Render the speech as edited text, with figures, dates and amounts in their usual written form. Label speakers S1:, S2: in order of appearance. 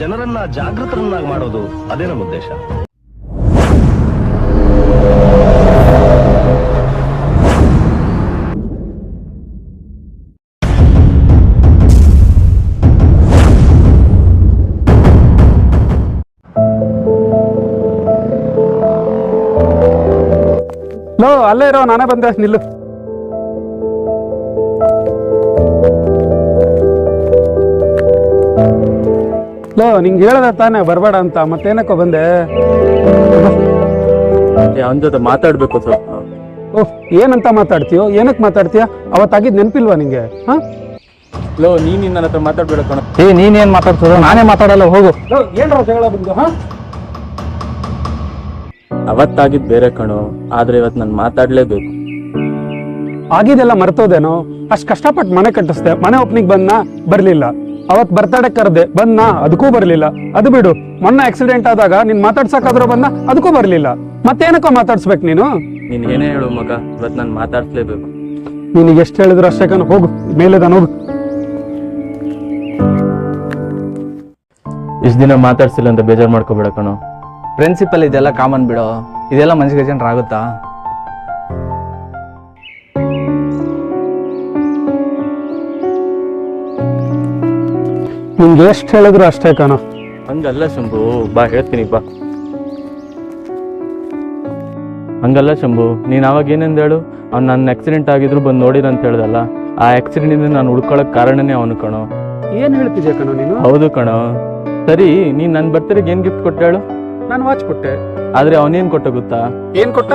S1: ಜನರನ್ನ ಜಾಗೃತರನ್ನಾಗಿ ಮಾಡೋದು ಅದೇ ನಮ್ಮ ಉದ್ದೇಶ.
S2: ಲೋ ಅಲ್ಲೇ ಇರೋ, ನಾನೇ ಬಂದೆ, ನಿಲ್ಲು. ಲೋ ನಿಂಗೆ ಹೇಳ್ದ ತಾನೇ ಬರಬೇಡ ಅಂತ, ಮತ್ತೇನಕ್ಕೋ ಬಂದೆ?
S3: ಅವನ ಜೊತೆ ಮಾತಾಡ್ಬೇಕು ಸ್ವಲ್ಪ.
S2: ಓಹ್, ಏನಂತ ಮಾತಾಡ್ತೀಯೋ? ಏನಕ್ಕೆ ಮಾತಾಡ್ತೀಯ? ಅವತ್ತಾಗಿದ್ ನೆನಪಿಲ್ವಾ ನಿಂಗೆ? ಹಾ
S3: ಲೋ ನೀನ್ ನನ್ನ ಹತ್ರ ಮಾತಾಡ್ಬೇಡ ಕಣ.
S2: ನೀನೇನ್ ಮಾತಾಡ್ತದ? ನಾನೇ ಮಾತಾಡಲ್ಲ, ಹೋಗು. ಏನ್ರ ಜಗಳ ಬಂದು? ಹಾ
S3: ಅವತ್ತಾಗಿದ್ ಬೇರೆ ಕಣೋ, ಆದ್ರೆ ಇವತ್ತು ನಾನು ಮಾತಾಡ್ಲೇಬೇಕು.
S2: ಆಗಿದೆಲ್ಲ ಮರ್ತೋದೇನೋ? ಅಷ್ಟ್ ಕಷ್ಟಪಟ್ಟು ಮನೆ ಕಟ್ಟಿಸ್ದೆ, ಮನೆ ಓಪನಿಂಗ್ ಬಂದ್ನಾ? ಬರ್ಲಿಲ್ಲ. ಅವತ್ ಬರ್ತಡೇ ಕರ್ದೆ, ಬಂದ್ನಾ? ಅದಕ್ಕೂ ಬರ್ಲಿಲ್ಲ. ಅದು ಬಿಡು, ಮೊನ್ನೆ ಆಕ್ಸಿಡೆಂಟ್ ಆದಾಗ ನಿನ್ ಮಾತಾಡ್ಸಕ್ಕಾದ್ರೂ ಬಂದ, ಅದಕ್ಕೂ ಬರ್ಲಿಲ್ಲ. ಮತ್ತೇನಕ್ಕೋ ಮಾತಾಡ್ಸ್ಬೇಕು ನೀನು?
S3: ನೀನ್ ಏನೇ ಹೇಳು ಮಗ, ಇವತ್ತು ನಾನು ಮಾತಾಡ್ಸ್ಲೇಬೇಕು.
S2: ನಿನಗೆ ಎಷ್ಟು ಹೇಳಿದ್ರು ಅಷ್ಟೇ ಕಣ, ಹೋಗು. ಮೇಲೆದ ಹೋಗು.
S3: ಇಷ್ಟ ದಿನ ಮಾತಾಡ್ಸಿಲ್ಲ ಅಂತ ಬೇಜಾರು ಮಾಡ್ಕೋಬೇಡ ಕಣೋ.
S4: ಪ್ರಿನ್ಸಿಪಲ್ ಇದೆಲ್ಲ ಕಾಮನ್ ಬಿಡೋ, ಇದೆಲ್ಲ ಮನ್ಸಿಗೆ ಜನರ ಆಗುತ್ತಾ?
S2: ನಿನ್ಗೆ ಎಷ್ಟು ಹೇಳಿದ್ರು ಅಷ್ಟೇ ಕಣ.
S3: ಹಂಗಲ್ಲ ಶಂಭು, ಬಾ ಹೇಳ್ತೀನಿ ಬಾ. ಹಂಗಲ್ಲ ಶಂಭು, ನೀನ್ ಅವಾಗ ಏನೆಂದು ಹೇಳು, ಅವ್ನು ನನ್ನ ಆಕ್ಸಿಡೆಂಟ್ ಆಗಿದ್ರು ಬಂದು ನೋಡಿರ ಅಂತ ಹೇಳ್ದಲ್ಲ, ಆ ಆಕ್ಸಿಡೆಂಟ್ ಇಂದ ನಾನು ಉಳ್ಕೊಳಕ್ ಕಾರಣನೇ ಅವನು ಕಣೋ.
S2: ಏನ್ ಹೇಳ್ತಿದ್ಯಾ ಕಣ ನೀನು?
S3: ಹೌದು ಕಣೋ. ಸರಿ, ನೀನ್ ನನ್ನ ಬರ್ತಡೆಗೆ ಏನ್ ಗಿಫ್ಟ್ ಕೊಟ್ಟೆ ಹೇಳು?
S2: ನಾನು ವಾಚ್ ಕೊಟ್ಟೆ.
S3: ಆದ್ರೆ ಅವನೇನ್ ಕೊಟ್ಟ ಗೊತ್ತಾ?
S2: ಏನ್ ಕೊಟ್ಟ?